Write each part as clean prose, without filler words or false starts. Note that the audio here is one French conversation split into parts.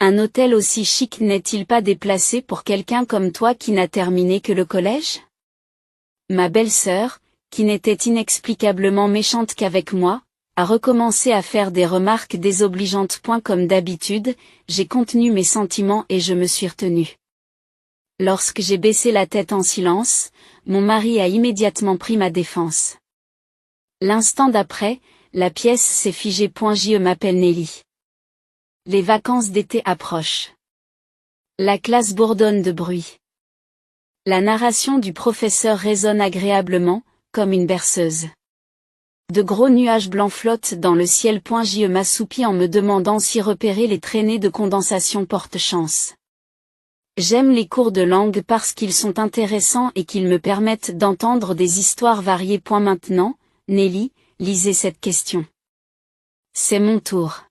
Un hôtel aussi chic n'est-il pas déplacé pour quelqu'un comme toi qui n'a terminé que le collège? Ma belle-sœur, qui n'était inexplicablement méchante qu'avec moi, a recommencé à faire des remarques désobligeantes. Comme d'habitude, j'ai contenu mes sentiments et je me suis retenue. Lorsque j'ai baissé la tête en silence, mon mari a immédiatement pris ma défense. L'instant d'après, la pièce s'est figée. Je m'appelle Nelly. Les vacances d'été approchent. La classe bourdonne de bruit. La narration du professeur résonne agréablement, comme une berceuse. De gros nuages blancs flottent dans le ciel. Je m'assoupis en me demandant si repérer les traînées de condensation porte chance. J'aime les cours de langue parce qu'ils sont intéressants et qu'ils me permettent d'entendre des histoires variées. Maintenant, Nelly, lisez cette question. C'est mon tour.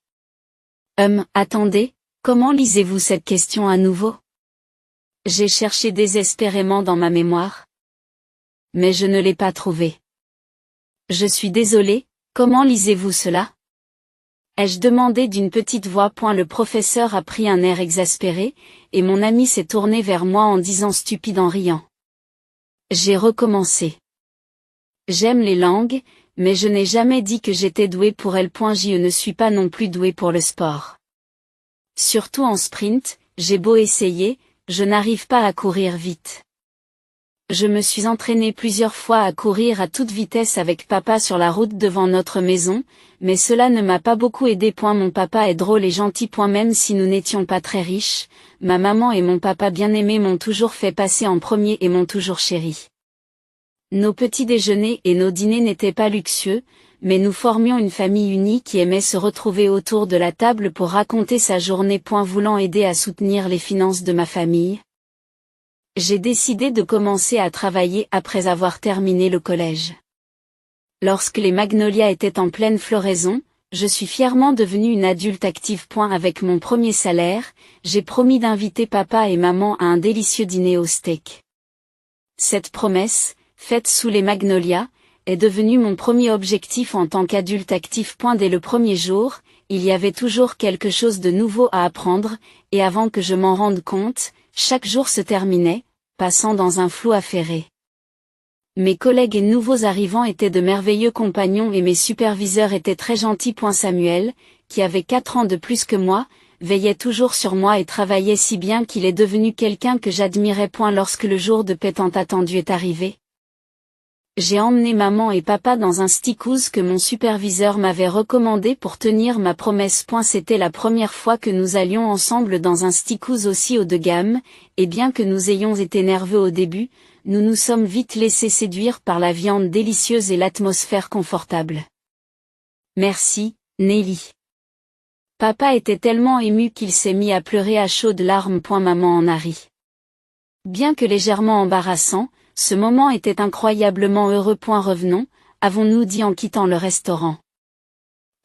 Attendez, comment lisez-vous cette question à nouveau? J'ai cherché désespérément dans ma mémoire. Mais je ne l'ai pas trouvée. Je suis désolé, comment lisez-vous cela? Ai-je demandé d'une petite voix. Le professeur a pris un air exaspéré, et mon ami s'est tourné vers moi en disant stupide en riant. J'ai recommencé. J'aime les langues, mais je n'ai jamais dit que j'étais doué pour elles. Je ne suis pas non plus doué pour le sport. Surtout en sprint, j'ai beau essayer, je n'arrive pas à courir vite. Je me suis entraîné plusieurs fois à courir à toute vitesse avec papa sur la route devant notre maison, mais cela ne m'a pas beaucoup aidé. Mon papa est drôle et gentil. Même si nous n'étions pas très riches, ma maman et mon papa bien-aimé m'ont toujours fait passer en premier et m'ont toujours chéri. Nos petits déjeuners et nos dîners n'étaient pas luxueux, mais nous formions une famille unie qui aimait se retrouver autour de la table pour raconter sa journée. Voulant aider à soutenir les finances de ma famille, j'ai décidé de commencer à travailler après avoir terminé le collège. Lorsque les magnolias étaient en pleine floraison, je suis fièrement devenue une adulte active. Avec mon premier salaire, j'ai promis d'inviter papa et maman à un délicieux dîner au steak. Cette promesse, faite sous les magnolias, est devenue mon premier objectif en tant qu'adulte actif. Dès le premier jour, il y avait toujours quelque chose de nouveau à apprendre, et avant que je m'en rende compte, chaque jour se terminait, passant dans un flou affairé. Mes collègues et nouveaux arrivants étaient de merveilleux compagnons et mes superviseurs étaient très gentils. Samuel, qui avait 4 ans de plus que moi, veillait toujours sur moi et travaillait si bien qu'il est devenu quelqu'un que j'admirais. Lorsque le jour de paix tant attendu est arrivé, j'ai emmené maman et papa dans un steakhouse que mon superviseur m'avait recommandé pour tenir ma promesse. C'était la première fois que nous allions ensemble dans un steakhouse aussi haut de gamme, et bien que nous ayons été nerveux au début, nous nous sommes vite laissés séduire par la viande délicieuse et l'atmosphère confortable. Merci, Nelly. Papa était tellement ému qu'il s'est mis à pleurer à chaudes larmes. Maman en a ri. Bien que légèrement embarrassant, ce moment était incroyablement heureux. Revenons, avons-nous dit en quittant le restaurant.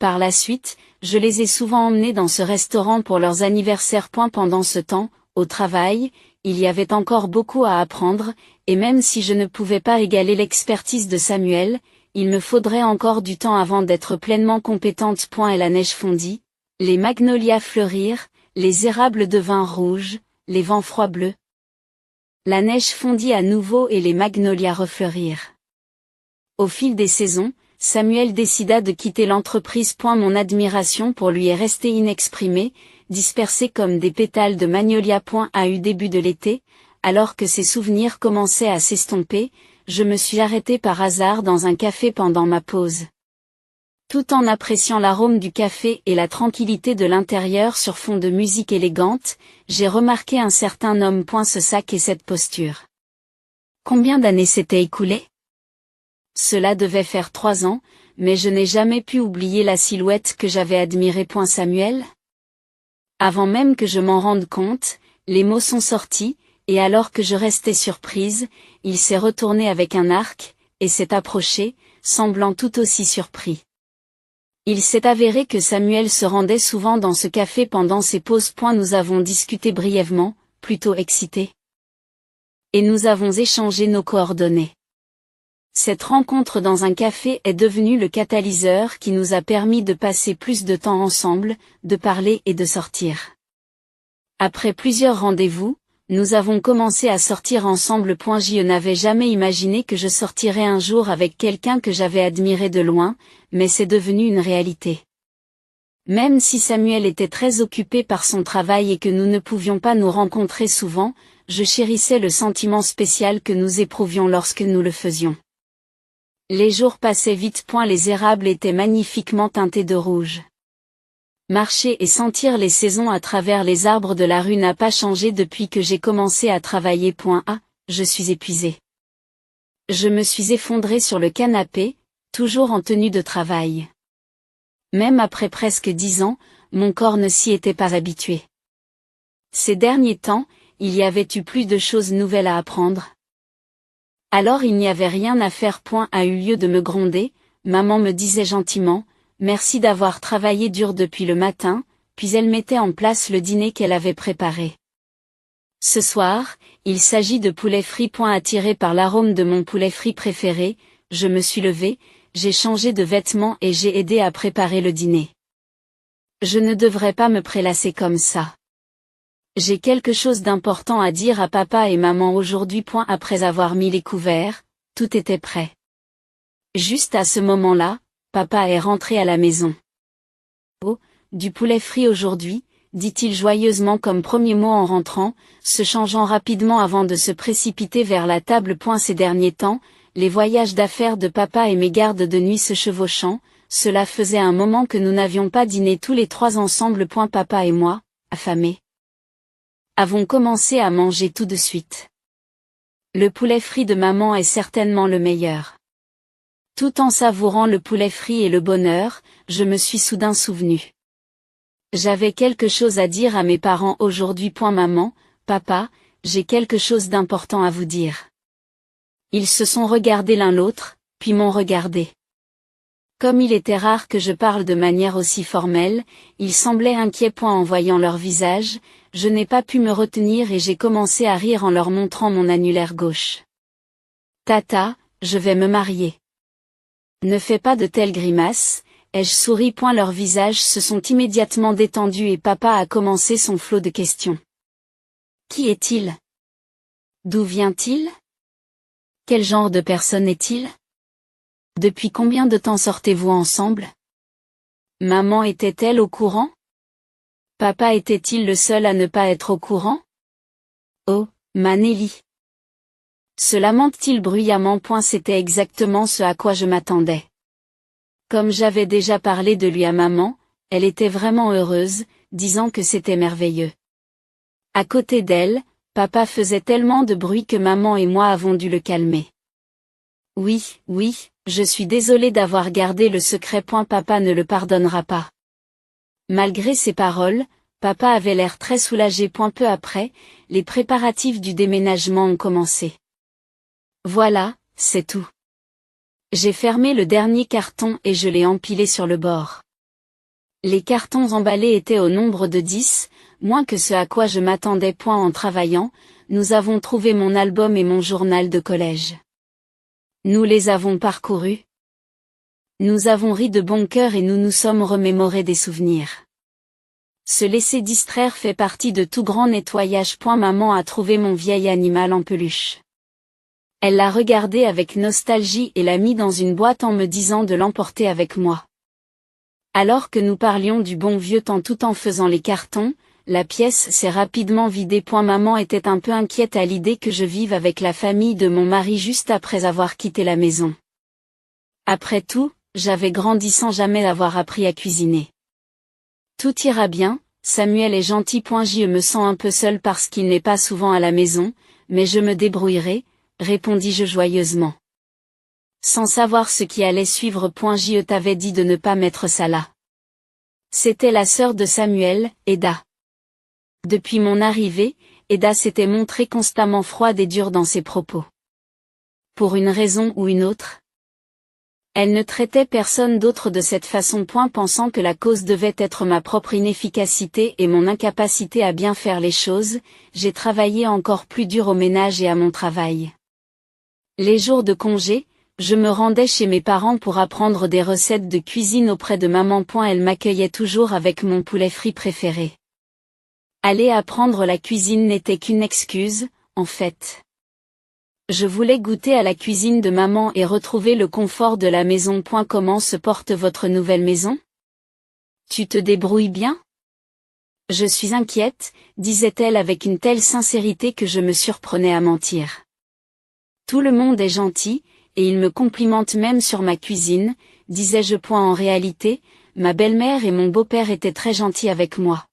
Par la suite, je les ai souvent emmenés dans ce restaurant pour leurs anniversaires. Pendant ce temps, au travail, il y avait encore beaucoup à apprendre, et même si je ne pouvais pas égaler l'expertise de Samuel, il me faudrait encore du temps avant d'être pleinement compétente. Et la neige fondit, les magnolias fleurirent, les érables devinrent rouges, les vents froids bleus. La neige fondit à nouveau et les magnolias refleurirent. Au fil des saisons, Samuel décida de quitter l'entreprise. Mon admiration pour lui est restée inexprimée, dispersée comme des pétales de magnolia. À eu début de l'été, alors que ses souvenirs commençaient à s'estomper, je me suis arrêtée par hasard dans un café pendant ma pause. Tout en appréciant l'arôme du café et la tranquillité de l'intérieur sur fond de musique élégante, j'ai remarqué un certain homme. Ce sac et cette posture. Combien d'années s'étaient écoulées? Cela devait faire 3 ans, mais je n'ai jamais pu oublier la silhouette que j'avais admirée. Samuel? Avant même que je m'en rende compte, les mots sont sortis, et alors que je restais surprise, il s'est retourné avec un arc, et s'est approché, semblant tout aussi surpris. Il s'est avéré que Samuel se rendait souvent dans ce café pendant ses pauses. Nous avons discuté brièvement, plutôt excités. Et nous avons échangé nos coordonnées. Cette rencontre dans un café est devenue le catalyseur qui nous a permis de passer plus de temps ensemble, de parler et de sortir. Après plusieurs rendez-vous, nous avons commencé à sortir ensemble. Je n'avais jamais imaginé que je sortirais un jour avec quelqu'un que j'avais admiré de loin, mais c'est devenu une réalité. Même si Samuel était très occupé par son travail et que nous ne pouvions pas nous rencontrer souvent, je chérissais le sentiment spécial que nous éprouvions lorsque nous le faisions. Les jours passaient vite. Les érables étaient magnifiquement teintés de rouge. Marcher et sentir les saisons à travers les arbres de la rue n'a pas changé depuis que j'ai commencé à travailler. Je suis épuisée. Je me suis effondrée sur le canapé, toujours en tenue de travail. Même après presque 10 ans, mon corps ne s'y était pas habitué. Ces derniers temps, il y avait eu plus de choses nouvelles à apprendre. Alors il n'y avait rien à faire. A eu lieu de me gronder, maman me disait gentiment, merci d'avoir travaillé dur depuis le matin, puis elle mettait en place le dîner qu'elle avait préparé. Ce soir, il s'agit de poulet frit. Attiré par l'arôme de mon poulet frit préféré, je me suis levée, j'ai changé de vêtements et j'ai aidé à préparer le dîner. Je ne devrais pas me prélasser comme ça. J'ai quelque chose d'important à dire à papa et maman aujourd'hui. Après avoir mis les couverts, tout était prêt. Juste à ce moment-là, papa est rentré à la maison. Oh, du poulet frit aujourd'hui, dit-il joyeusement comme premier mot en rentrant, se changeant rapidement avant de se précipiter vers la table. Ces derniers temps, les voyages d'affaires de papa et mes gardes de nuit se chevauchant, cela faisait un moment que nous n'avions pas dîné tous les trois ensemble. Papa et moi, affamés, avons commencé à manger tout de suite. Le poulet frit de maman est certainement le meilleur. Tout en savourant le poulet frit et le bonheur, je me suis soudain souvenu. J'avais quelque chose à dire à mes parents aujourd'hui. Maman, papa, j'ai quelque chose d'important à vous dire. Ils se sont regardés l'un l'autre, puis m'ont regardé. Comme il était rare que je parle de manière aussi formelle, ils semblaient inquiets. En voyant leur visage, je n'ai pas pu me retenir et j'ai commencé à rire en leur montrant mon annulaire gauche. Tata, je vais me marier. Ne fais pas de telles grimaces, ai-je souri. Leurs visages se sont immédiatement détendus et papa a commencé son flot de questions. Qui est-il? D'où vient-il? Quel genre de personne est-il? Depuis combien de temps sortez-vous ensemble? Maman était-elle au courant? Papa était-il le seul à ne pas être au courant? Oh, Manelli. Se lamente-t-il bruyamment. C'était exactement ce à quoi je m'attendais. Comme j'avais déjà parlé de lui à maman, elle était vraiment heureuse, disant que c'était merveilleux. À côté d'elle, papa faisait tellement de bruit que maman et moi avons dû le calmer. Oui, je suis désolée d'avoir gardé le secret. Papa ne le pardonnera pas. Malgré ces paroles, papa avait l'air très soulagé. Peu après, les préparatifs du déménagement ont commencé. Voilà, c'est tout. J'ai fermé le dernier carton et je l'ai empilé sur le bord. Les cartons emballés étaient au nombre de 10, moins que ce à quoi je m'attendais. En travaillant, nous avons trouvé mon album et mon journal de collège. Nous les avons parcourus. Nous avons ri de bon cœur et nous nous sommes remémorés des souvenirs. Se laisser distraire fait partie de tout grand nettoyage. Maman a trouvé mon vieil animal en peluche. Elle l'a regardé avec nostalgie et l'a mis dans une boîte en me disant de l'emporter avec moi. Alors que nous parlions du bon vieux temps tout en faisant les cartons, la pièce s'est rapidement vidée. Maman était un peu inquiète à l'idée que je vive avec la famille de mon mari juste après avoir quitté la maison. Après tout, j'avais grandi sans jamais avoir appris à cuisiner. Tout ira bien, Samuel est gentil. Je me sens un peu seule parce qu'il n'est pas souvent à la maison, mais je me débrouillerai, répondis-je joyeusement. Sans savoir ce qui allait suivre. Je t'avais dit de ne pas mettre ça là. C'était la sœur de Samuel, Eda. Depuis mon arrivée, Eda s'était montrée constamment froide et dure dans ses propos. Pour une raison ou une autre. Elle ne traitait personne d'autre de cette façon. Pensant que la cause devait être ma propre inefficacité et mon incapacité à bien faire les choses, j'ai travaillé encore plus dur au ménage et à mon travail. Les jours de congé, je me rendais chez mes parents pour apprendre des recettes de cuisine auprès de maman. Elle m'accueillait toujours avec mon poulet frit préféré. Aller apprendre la cuisine n'était qu'une excuse, en fait. Je voulais goûter à la cuisine de maman et retrouver le confort de la maison. Comment se porte votre nouvelle maison? Tu te débrouilles bien? Je suis inquiète, disait-elle avec une telle sincérité que je me surprenais à mentir. Tout le monde est gentil, et il me complimente même sur ma cuisine, disais-je. En réalité, ma belle-mère et mon beau-père étaient très gentils avec moi.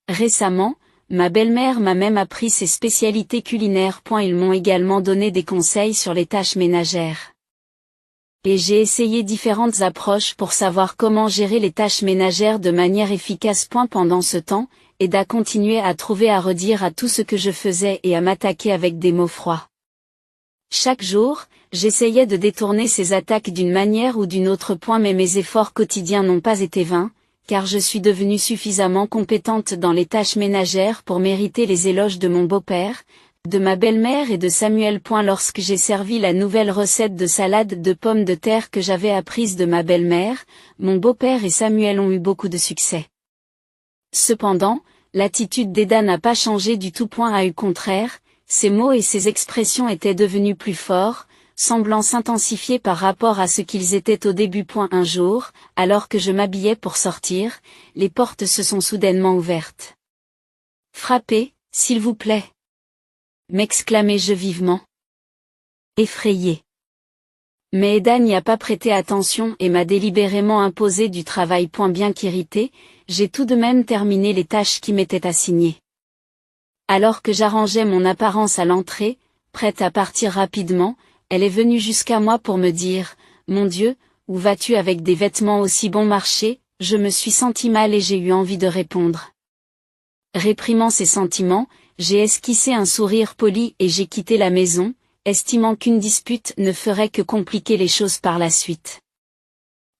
Récemment, ma belle-mère m'a même appris ses spécialités culinaires. Ils m'ont également donné des conseils sur les tâches ménagères. Et j'ai essayé différentes approches pour savoir comment gérer les tâches ménagères de manière efficace. Pendant ce temps, Eda continuait à trouver à redire à tout ce que je faisais et à m'attaquer avec des mots froids. Chaque jour, j'essayais de détourner ces attaques d'une manière ou d'une autre. Mais mes efforts quotidiens n'ont pas été vains, car je suis devenue suffisamment compétente dans les tâches ménagères pour mériter les éloges de mon beau-père, de ma belle-mère et de Samuel. Lorsque j'ai servi la nouvelle recette de salade de pommes de terre que j'avais apprise de ma belle-mère, mon beau-père et Samuel ont eu beaucoup de succès. Cependant, l'attitude d'Eda n'a pas changé du tout. Au contraire, ses mots et ses expressions étaient devenus plus forts, semblant s'intensifier par rapport à ce qu'ils étaient au début. Un jour, alors que je m'habillais pour sortir, les portes se sont soudainement ouvertes. Frappez, s'il vous plaît, m'exclamai-je vivement. Effrayé. Mais Eda n'y a pas prêté attention et m'a délibérément imposé du travail. Bien qu'irrité, j'ai tout de même terminé les tâches qui m'étaient assignées. Alors que j'arrangeais mon apparence à l'entrée, prête à partir rapidement, elle est venue jusqu'à moi pour me dire « Mon Dieu, où vas-tu avec des vêtements aussi bon marché ?» Je me suis senti mal et j'ai eu envie de répondre. Réprimant ces sentiments, j'ai esquissé un sourire poli et j'ai quitté la maison, estimant qu'une dispute ne ferait que compliquer les choses par la suite.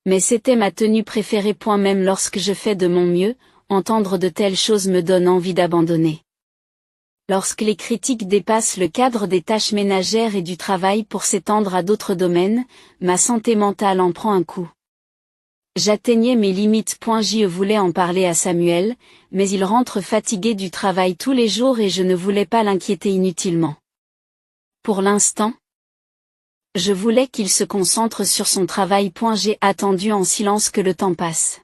Mais c'était ma tenue préférée. Même lorsque je fais de mon mieux, entendre de telles choses me donne envie d'abandonner. Lorsque les critiques dépassent le cadre des tâches ménagères et du travail pour s'étendre à d'autres domaines, ma santé mentale en prend un coup. J'atteignais mes limites. Je voulais en parler à Samuel, mais il rentre fatigué du travail tous les jours et je ne voulais pas l'inquiéter inutilement. Pour l'instant, je voulais qu'il se concentre sur son travail. J'ai attendu en silence que le temps passe.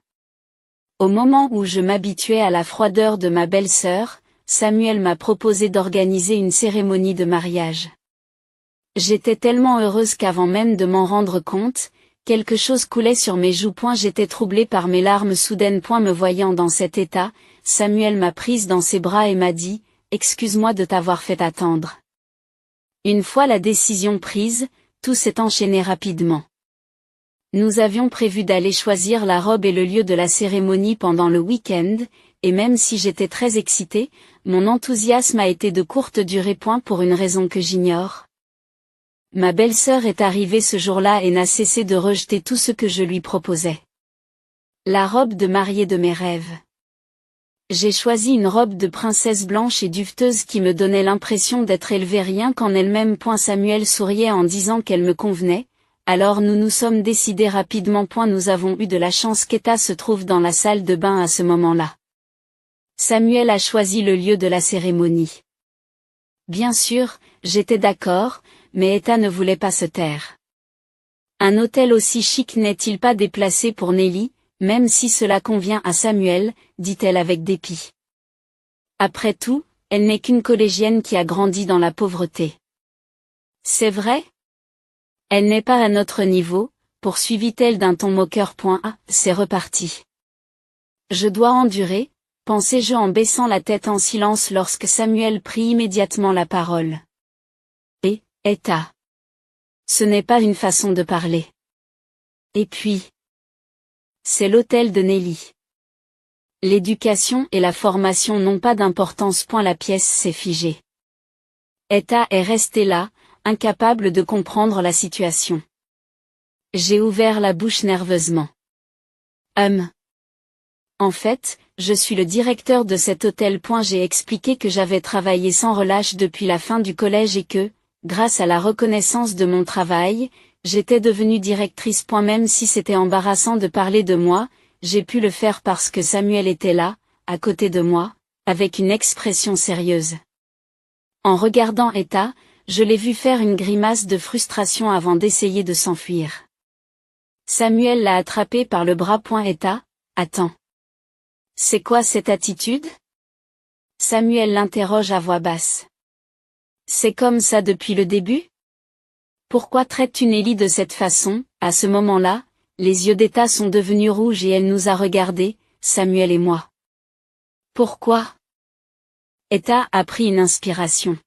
Au moment où je m'habituais à la froideur de ma belle-sœur, Samuel m'a proposé d'organiser une cérémonie de mariage. J'étais tellement heureuse qu'avant même de m'en rendre compte, quelque chose coulait sur mes joues. J'étais troublée par mes larmes soudaines. Me voyant dans cet état, Samuel m'a prise dans ses bras et m'a dit « Excuse-moi de t'avoir fait attendre ». Une fois la décision prise, tout s'est enchaîné rapidement. Nous avions prévu d'aller choisir la robe et le lieu de la cérémonie pendant le week-end, et même si j'étais très excitée, mon enthousiasme a été de courte durée. Pour une raison que j'ignore. Ma belle-sœur est arrivée ce jour-là et n'a cessé de rejeter tout ce que je lui proposais. La robe de mariée de mes rêves. J'ai choisi une robe de princesse blanche et duveteuse qui me donnait l'impression d'être élevée rien qu'en elle-même. Samuel souriait en disant qu'elle me convenait, alors nous nous sommes décidés rapidement. Nous avons eu de la chance qu'Eta se trouve dans la salle de bain à ce moment-là. Samuel a choisi le lieu de la cérémonie. Bien sûr, j'étais d'accord, mais Eta ne voulait pas se taire. Un hôtel aussi chic n'est-il pas déplacé pour Nelly, même si cela convient à Samuel, dit-elle avec dépit. Après tout, elle n'est qu'une collégienne qui a grandi dans la pauvreté. C'est vrai? Elle n'est pas à notre niveau, poursuivit-elle d'un ton moqueur. C'est reparti. Je dois endurer, pensai-je en baissant la tête en silence lorsque Samuel prit immédiatement la parole. Et, Eta. Ce n'est pas une façon de parler. Et puis. C'est l'hôtel de Nelly. L'éducation et la formation n'ont pas d'importance. La pièce s'est figée. Eta est restée là, incapable de comprendre la situation. J'ai ouvert la bouche nerveusement. En fait, je suis le directeur de cet hôtel. J'ai expliqué que j'avais travaillé sans relâche depuis la fin du collège et que, grâce à la reconnaissance de mon travail, j'étais devenue directrice. Même si c'était embarrassant de parler de moi, j'ai pu le faire parce que Samuel était là, à côté de moi, avec une expression sérieuse. En regardant Etta, je l'ai vu faire une grimace de frustration avant d'essayer de s'enfuir. Samuel l'a attrapé par le bras. Etta, attends. C'est quoi cette attitude? Samuel l'interroge à voix basse. C'est comme ça depuis le début? Pourquoi traites-tu Nelly de cette façon? À ce moment-là, les yeux d'Etta sont devenus rouges et elle nous a regardés, Samuel et moi. Pourquoi? Etta a pris une inspiration.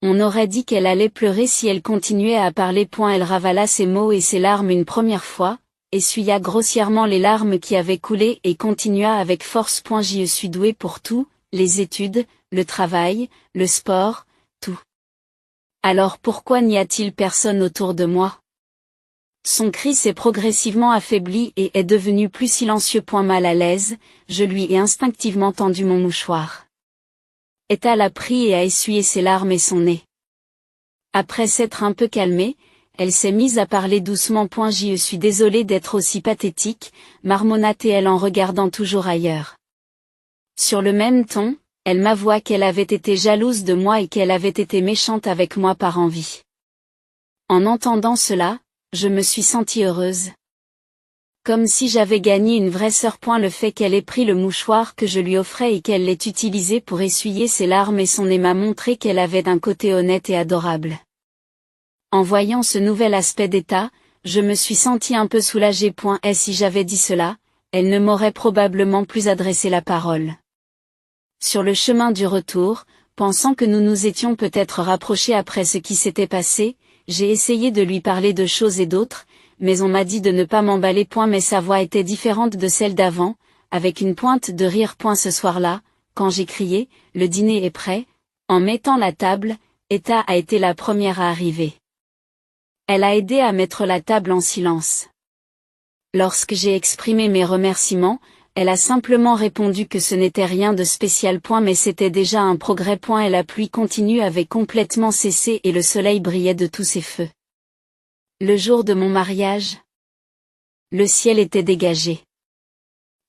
On aurait dit qu'elle allait pleurer si elle continuait à parler. Elle ravala ses mots et ses larmes une première fois, essuya grossièrement les larmes qui avaient coulé et continua avec force. Je suis douée pour tout, les études, le travail, le sport, tout. Alors pourquoi n'y a-t-il personne autour de moi? Son cri s'est progressivement affaibli et est devenu plus silencieux. Mal à l'aise, je lui ai instinctivement tendu mon mouchoir. Etta l'a pris et a essuyé ses larmes et son nez. Après s'être un peu calmée, elle s'est mise à parler doucement. Je suis désolée d'être aussi pathétique, marmonna-t-elle en regardant toujours ailleurs. Sur le même ton, elle m'avoua qu'elle avait été jalouse de moi et qu'elle avait été méchante avec moi par envie. En entendant cela, je me suis sentie heureuse. Comme si j'avais gagné une vraie sœur. Le fait qu'elle ait pris le mouchoir que je lui offrais et qu'elle l'ait utilisé pour essuyer ses larmes et son nez m'a montré qu'elle avait d'un côté honnête et adorable. En voyant ce nouvel aspect d'Etta, je me suis sentie un peu soulagée. Et si j'avais dit cela, elle ne m'aurait probablement plus adressé la parole. Sur le chemin du retour, pensant que nous nous étions peut-être rapprochés après ce qui s'était passé, j'ai essayé de lui parler de choses et d'autres, mais on m'a dit de ne pas m'emballer. Mais sa voix était différente de celle d'avant, avec une pointe de rire. Ce soir-là, quand j'ai crié « Le dîner est prêt », en mettant la table, Etta a été la première à arriver. Elle a aidé à mettre la table en silence. Lorsque j'ai exprimé mes remerciements, elle a simplement répondu que ce n'était rien de spécial. Mais c'était déjà un progrès. Et la pluie continue avait complètement cessé et le soleil brillait de tous ses feux. Le jour de mon mariage, le ciel était dégagé.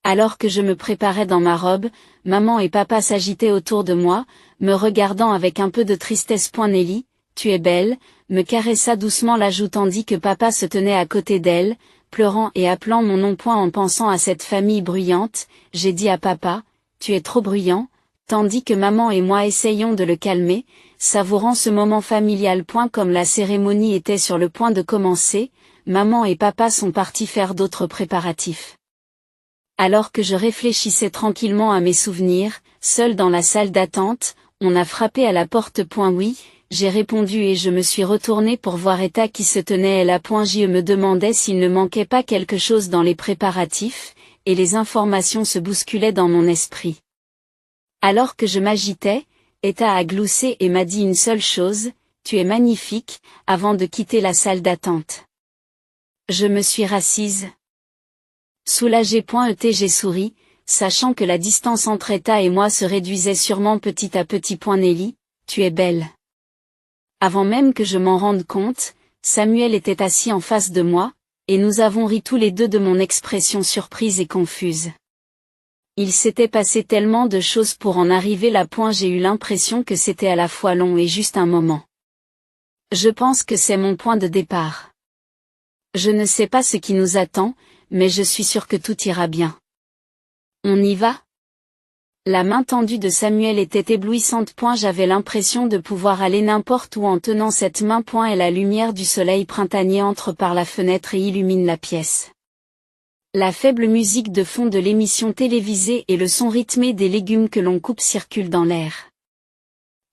Alors que je me préparais dans ma robe, maman et papa s'agitaient autour de moi, me regardant avec un peu de tristesse. Nelly, tu es belle, me caressa doucement la joue tandis que papa se tenait à côté d'elle, pleurant et appelant mon nom. En pensant à cette famille bruyante, j'ai dit à papa, tu es trop bruyant, tandis que maman et moi essayions de le calmer, savourant ce moment familial. Comme la cérémonie était sur le point de commencer, maman et papa sont partis faire d'autres préparatifs. Alors que je réfléchissais tranquillement à mes souvenirs, seul dans la salle d'attente, on a frappé à la porte. Oui, j'ai répondu et je me suis retournée pour voir Etta qui se tenait là. Je me demandais s'il ne manquait pas quelque chose dans les préparatifs, et les informations se bousculaient dans mon esprit. Alors que je m'agitais, Etta a gloussé et m'a dit une seule chose, tu es magnifique, avant de quitter la salle d'attente. Je me suis rassise. Soulagée. J'ai souri, sachant que la distance entre Etta et moi se réduisait sûrement petit à petit. Nelly, tu es belle. Avant même que je m'en rende compte, Samuel était assis en face de moi, et nous avons ri tous les deux de mon expression surprise et confuse. Il s'était passé tellement de choses pour en arriver là. J'ai eu l'impression que c'était à la fois long et juste un moment. Je pense que c'est mon point de départ. Je ne sais pas ce qui nous attend, mais je suis sûre que tout ira bien. On y va? La main tendue de Samuel était éblouissante. J'avais l'impression de pouvoir aller n'importe où en tenant cette main. Et la lumière du soleil printanier entre par la fenêtre et illumine la pièce. La faible musique de fond de l'émission télévisée et le son rythmé des légumes que l'on coupe circulent dans l'air.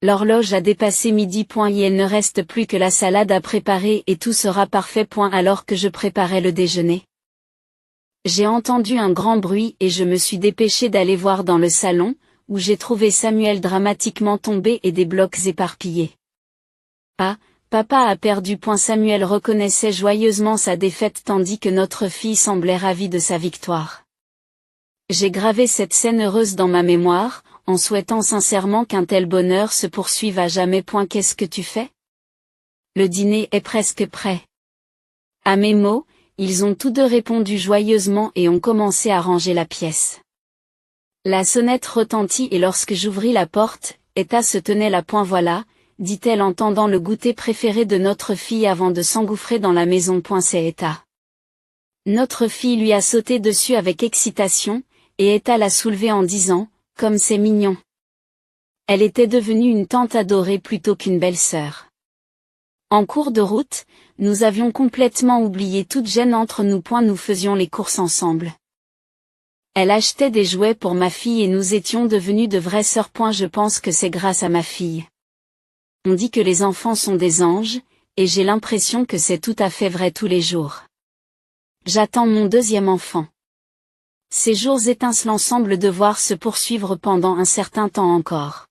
L'horloge a dépassé midi. Et il ne reste plus que la salade à préparer et tout sera parfait. Alors que je préparais le déjeuner, j'ai entendu un grand bruit et je me suis dépêchée d'aller voir dans le salon, où j'ai trouvé Samuel dramatiquement tombé et des blocs éparpillés. Ah, papa a perdu. Samuel reconnaissait joyeusement sa défaite tandis que notre fille semblait ravie de sa victoire. J'ai gravé cette scène heureuse dans ma mémoire, en souhaitant sincèrement qu'un tel bonheur se poursuive à jamais. Qu'est-ce que tu fais? Le dîner est presque prêt. À mes mots, ils ont tous deux répondu joyeusement et ont commencé à ranger la pièce. La sonnette retentit et lorsque j'ouvris la porte, Etta se tenait là. Voilà, dit-elle en tendant le goûter préféré de notre fille avant de s'engouffrer dans la maison. C'est Etta. Notre fille lui a sauté dessus avec excitation, et Etta l'a soulevée en disant, comme c'est mignon. Elle était devenue une tante adorée plutôt qu'une belle-sœur. En cours de route, nous avions complètement oublié toute gêne entre nous. Nous faisions les courses ensemble. Elle achetait des jouets pour ma fille et nous étions devenues de vraies sœurs. Je pense que c'est grâce à ma fille. On dit que les enfants sont des anges, et j'ai l'impression que c'est tout à fait vrai tous les jours. J'attends mon deuxième enfant. Ces jours étincelants semblent devoir se poursuivre pendant un certain temps encore.